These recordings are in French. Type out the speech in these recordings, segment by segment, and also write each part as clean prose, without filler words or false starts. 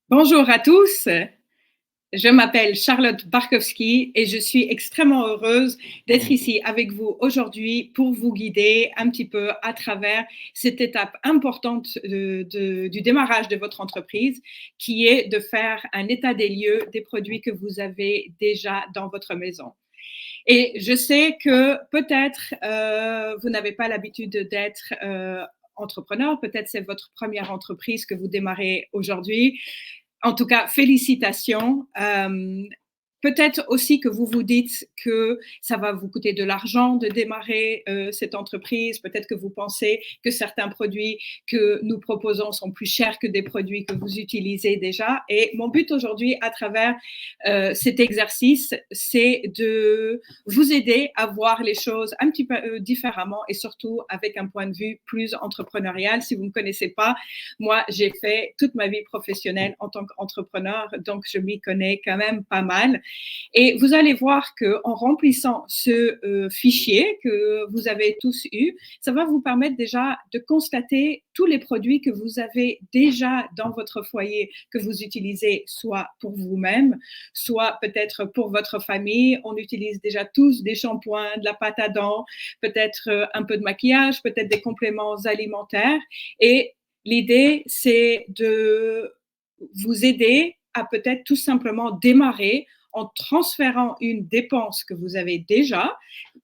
Bonjour à tous, je m'appelle Charlotte Barkowski et je suis extrêmement heureuse d'être ici avec vous aujourd'hui pour vous guider un petit peu à travers cette étape importante du démarrage de votre entreprise, qui est de faire un état des lieux des produits que vous avez déjà dans votre maison. Et je sais que peut-être vous n'avez pas l'habitude d'être entrepreneur, peut-être c'est votre première entreprise que vous démarrez aujourd'hui. En tout cas, félicitations. Peut-être aussi que vous vous dites que ça va vous coûter de l'argent de démarrer cette entreprise. Peut-être que vous pensez que certains produits que nous proposons sont plus chers que des produits que vous utilisez déjà. Et mon but aujourd'hui, à travers cet exercice, c'est de vous aider à voir les choses un petit peu différemment et surtout avec un point de vue plus entrepreneurial. Si vous ne me connaissez pas, moi, j'ai fait toute ma vie professionnelle en tant qu'entrepreneur, donc je m'y connais quand même pas mal. Et vous allez voir qu'en remplissant ce fichier que vous avez tous eu, ça va vous permettre déjà de constater tous les produits que vous avez déjà dans votre foyer, que vous utilisez soit pour vous-même, soit peut-être pour votre famille. On utilise déjà tous des shampoings, de la pâte à dents, peut-être un peu de maquillage, peut-être des compléments alimentaires. Et l'idée, c'est de vous aider à peut-être tout simplement démarrer en transférant une dépense que vous avez déjà.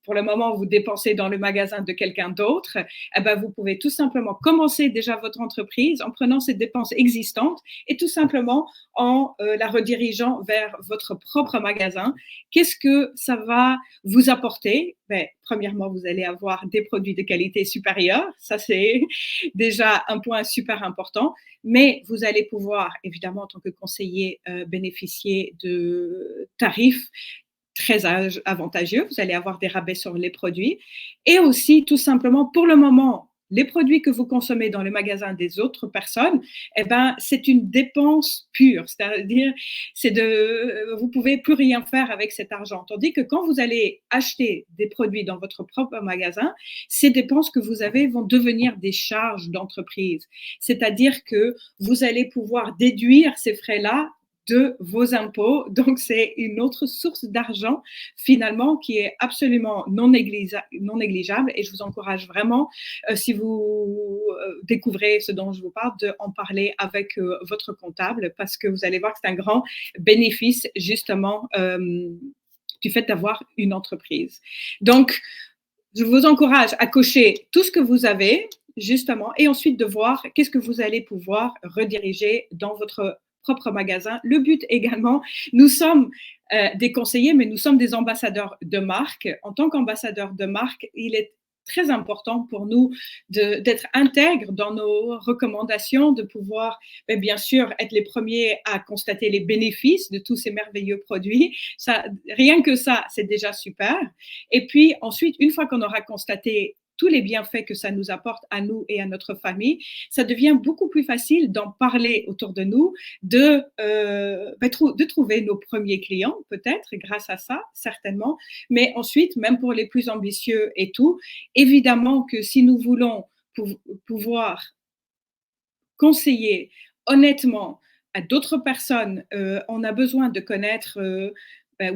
Pour le moment, vous dépensez dans le magasin de quelqu'un d'autre. Eh ben, vous pouvez tout simplement commencer déjà votre entreprise en prenant cette dépense existante et tout simplement en la redirigeant vers votre propre magasin. Qu'est-ce que ça va vous apporter? Ben, premièrement, vous allez avoir des produits de qualité supérieure. Ça, c'est déjà un point super important. Mais vous allez pouvoir, évidemment, en tant que conseiller, bénéficier de tarifs très avantageux. Vous allez avoir des rabais sur les produits. Et aussi, tout simplement, pour le moment, les produits que vous consommez dans le magasin des autres personnes, eh ben, c'est une dépense pure. C'est-à-dire, vous pouvez plus rien faire avec cet argent. Tandis que quand vous allez acheter des produits dans votre propre magasin, ces dépenses que vous avez vont devenir des charges d'entreprise. C'est-à-dire que vous allez pouvoir déduire ces frais-là de vos impôts. Donc, c'est une autre source d'argent, finalement, qui est absolument non négligeable. Et je vous encourage vraiment, si vous découvrez ce dont je vous parle, d'en parler avec votre comptable, parce que vous allez voir que c'est un grand bénéfice, justement, du fait d'avoir une entreprise. Donc, je vous encourage à cocher tout ce que vous avez, justement, et ensuite de voir qu'est-ce que vous allez pouvoir rediriger dans votre propre magasin. Le but également, nous sommes des conseillers, mais nous sommes des ambassadeurs de marque. En tant qu'ambassadeurs de marque, il est très important pour nous d'être intègres dans nos recommandations, de pouvoir, bien sûr, être les premiers à constater les bénéfices de tous ces merveilleux produits. Ça, rien que ça, c'est déjà super. Et puis ensuite, une fois qu'on aura constaté tous les bienfaits que ça nous apporte à nous et à notre famille, ça devient beaucoup plus facile d'en parler autour de nous, de trouver nos premiers clients, peut-être, grâce à ça, certainement. Mais ensuite, même pour les plus ambitieux et tout, évidemment que si nous voulons pouvoir conseiller honnêtement à d'autres personnes, on a besoin de connaître,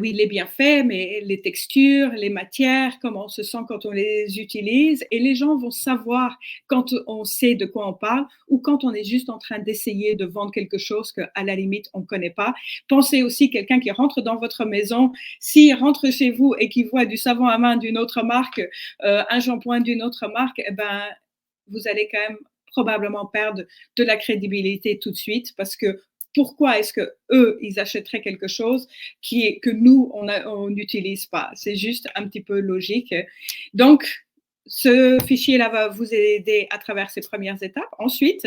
oui, les bienfaits, mais les textures, les matières, comment on se sent quand on les utilise. Et les gens vont savoir quand on sait de quoi on parle ou quand on est juste en train d'essayer de vendre quelque chose qu'à la limite, on ne connaît pas. Pensez aussi quelqu'un qui rentre dans votre maison, s'il rentre chez vous et qu'il voit du savon à main d'une autre marque, un shampoing d'une autre marque, eh ben, vous allez quand même probablement perdre de la crédibilité tout de suite parce que pourquoi est-ce que eux ils achèteraient quelque chose que nous on n'utilise pas? C'est juste un petit peu logique. Donc ce fichier-là va vous aider à travers ces premières étapes. Ensuite,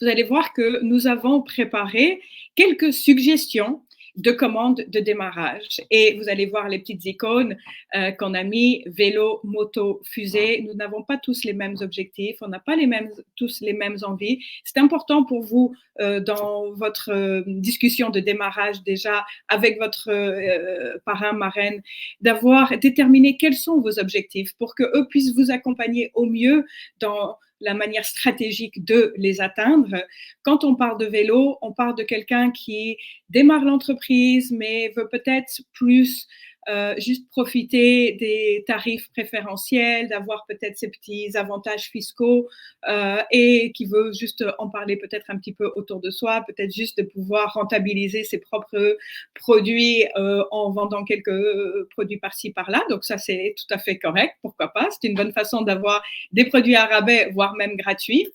vous allez voir que nous avons préparé quelques suggestions de commandes de démarrage. Et vous allez voir les petites icônes qu'on a mis, vélo, moto, fusée. Nous n'avons pas tous les mêmes objectifs, on n'a pas tous les mêmes envies. C'est important pour vous dans votre discussion de démarrage déjà avec votre parrain, marraine, d'avoir déterminé quels sont vos objectifs pour qu'eux puissent vous accompagner au mieux dans la manière stratégique de les atteindre. Quand on parle de vélo, on parle de quelqu'un qui démarre l'entreprise, mais veut peut-être plus juste profiter des tarifs préférentiels, d'avoir peut-être ces petits avantages fiscaux et qui veut juste en parler peut-être un petit peu autour de soi, peut-être juste de pouvoir rentabiliser ses propres produits en vendant quelques produits par-ci, par-là. Donc ça, c'est tout à fait correct, pourquoi pas. C'est une bonne façon d'avoir des produits à rabais, voire même gratuits.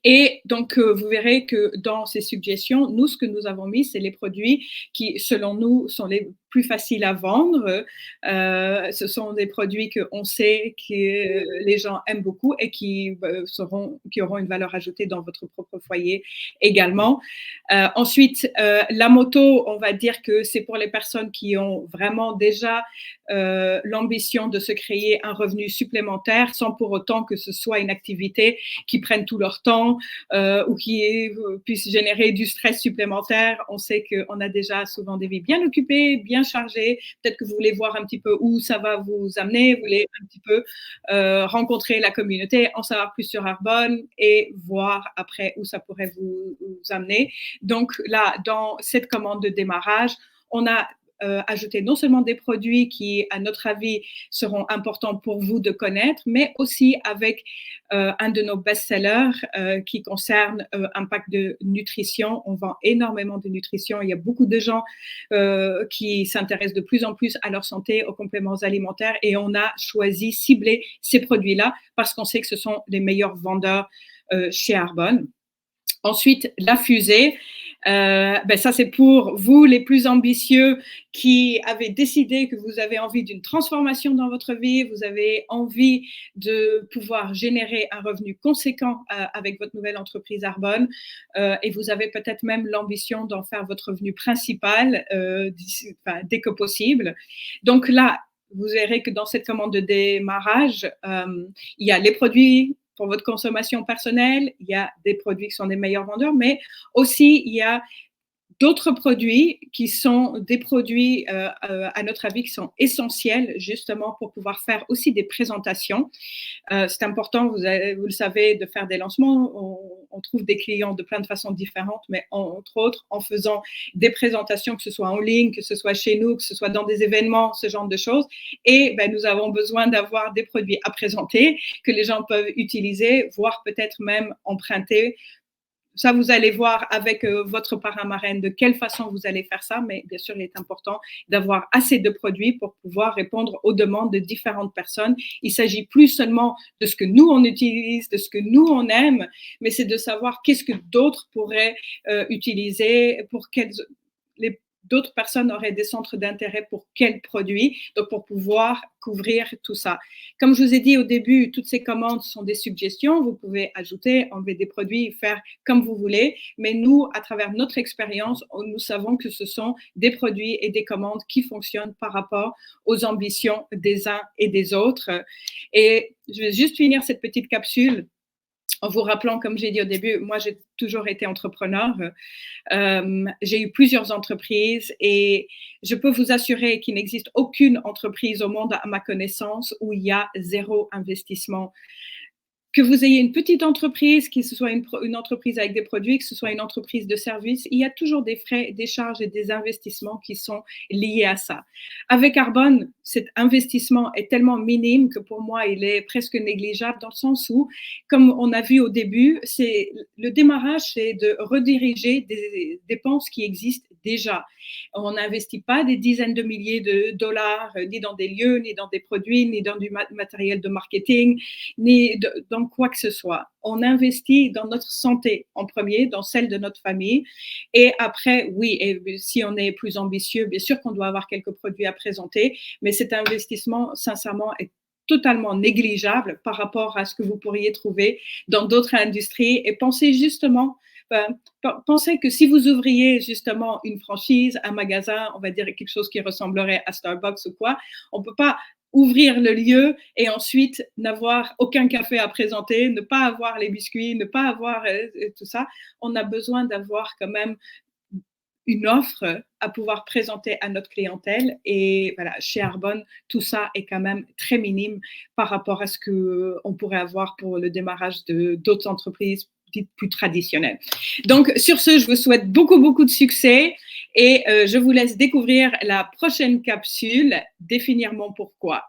Et donc, vous verrez que dans ces suggestions, nous, ce que nous avons mis, c'est les produits qui, selon nous, sont les plus faciles à vendre. Ce sont des produits qu'on sait que les gens aiment beaucoup et qui auront une valeur ajoutée dans votre propre foyer également. Ensuite, la moto, on va dire que c'est pour les personnes qui ont vraiment déjà l'ambition de se créer un revenu supplémentaire sans pour autant que ce soit une activité qui prenne tout leur temps ou qui puisse générer du stress supplémentaire. On sait qu'on a déjà souvent des vies bien occupées, bien chargées. Peut-être que vous voulez voir un petit peu où ça va vous amener, vous voulez un petit peu rencontrer la communauté, en savoir plus sur Arbonne et voir après où ça pourrait vous amener. Donc là, dans cette commande de démarrage, on a ajouter non seulement des produits qui, à notre avis, seront importants pour vous de connaître, mais aussi avec un de nos best-sellers qui concerne un pack de nutrition. On vend énormément de nutrition. Il y a beaucoup de gens qui s'intéressent de plus en plus à leur santé, aux compléments alimentaires, et on a choisi cibler ces produits-là parce qu'on sait que ce sont les meilleurs vendeurs chez Arbonne. Ensuite, la fusée. Ça, c'est pour vous, les plus ambitieux, qui avez décidé que vous avez envie d'une transformation dans votre vie, vous avez envie de pouvoir générer un revenu conséquent avec votre nouvelle entreprise Arbonne, et vous avez peut-être même l'ambition d'en faire votre revenu principal dès que possible. Donc là, vous verrez que dans cette commande de démarrage, il y a les produits pour votre consommation personnelle, il y a des produits qui sont des meilleurs vendeurs, mais aussi il y a d'autres produits qui sont des produits, à notre avis, qui sont essentiels justement pour pouvoir faire aussi des présentations. C'est important, vous le savez, de faire des lancements. On trouve des clients de plein de façons différentes, mais entre autres en faisant des présentations, que ce soit en ligne, que ce soit chez nous, que ce soit dans des événements, ce genre de choses. Et nous avons besoin d'avoir des produits à présenter que les gens peuvent utiliser, voire peut-être même emprunter. Ça, vous allez voir avec votre parrain marraine de quelle façon vous allez faire ça, mais bien sûr, il est important d'avoir assez de produits pour pouvoir répondre aux demandes de différentes personnes. Il s'agit plus seulement de ce que nous, on utilise, de ce que nous, on aime, mais c'est de savoir qu'est-ce que d'autres pourraient utiliser, pour d'autres personnes auraient des centres d'intérêt pour quels produits, donc pour pouvoir couvrir tout ça. Comme je vous ai dit au début, toutes ces commandes sont des suggestions. Vous pouvez ajouter, enlever des produits, faire comme vous voulez. Mais nous, à travers notre expérience, nous savons que ce sont des produits et des commandes qui fonctionnent par rapport aux ambitions des uns et des autres. Et je vais juste finir cette petite capsule en vous rappelant, comme j'ai dit au début, moi, j'ai toujours été entrepreneur. J'ai eu plusieurs entreprises et je peux vous assurer qu'il n'existe aucune entreprise au monde, à ma connaissance, où il y a zéro investissement. Que vous ayez une petite entreprise, que ce soit une entreprise avec des produits, que ce soit une entreprise de services, il y a toujours des frais, des charges et des investissements qui sont liés à ça. Avec Arbonne, cet investissement est tellement minime que pour moi, il est presque négligeable dans le sens où, comme on a vu au début, le démarrage, c'est de rediriger des dépenses qui existent déjà. On n'investit pas des dizaines de milliers de dollars, ni dans des lieux, ni dans des produits, ni dans du matériel de marketing, ni dans quoi que ce soit. On investit dans notre santé en premier, dans celle de notre famille. Et après, oui, et si on est plus ambitieux, bien sûr qu'on doit avoir quelques produits à présenter, mais cet investissement, sincèrement, est totalement négligeable par rapport à ce que vous pourriez trouver dans d'autres industries. Et pensez justement, pensez que si vous ouvriez justement une franchise, un magasin, on va dire quelque chose qui ressemblerait à Starbucks ou quoi, on ne peut pas ouvrir le lieu et ensuite n'avoir aucun café à présenter, ne pas avoir les biscuits, ne pas avoir tout ça. On a besoin d'avoir quand même une offre à pouvoir présenter à notre clientèle. Et voilà, chez Arbonne, tout ça est quand même très minime par rapport à ce qu'on pourrait avoir pour le démarrage de d'autres entreprises dites plus traditionnelles. Donc, sur ce, je vous souhaite beaucoup, beaucoup de succès et je vous laisse découvrir la prochaine capsule, définir mon pourquoi.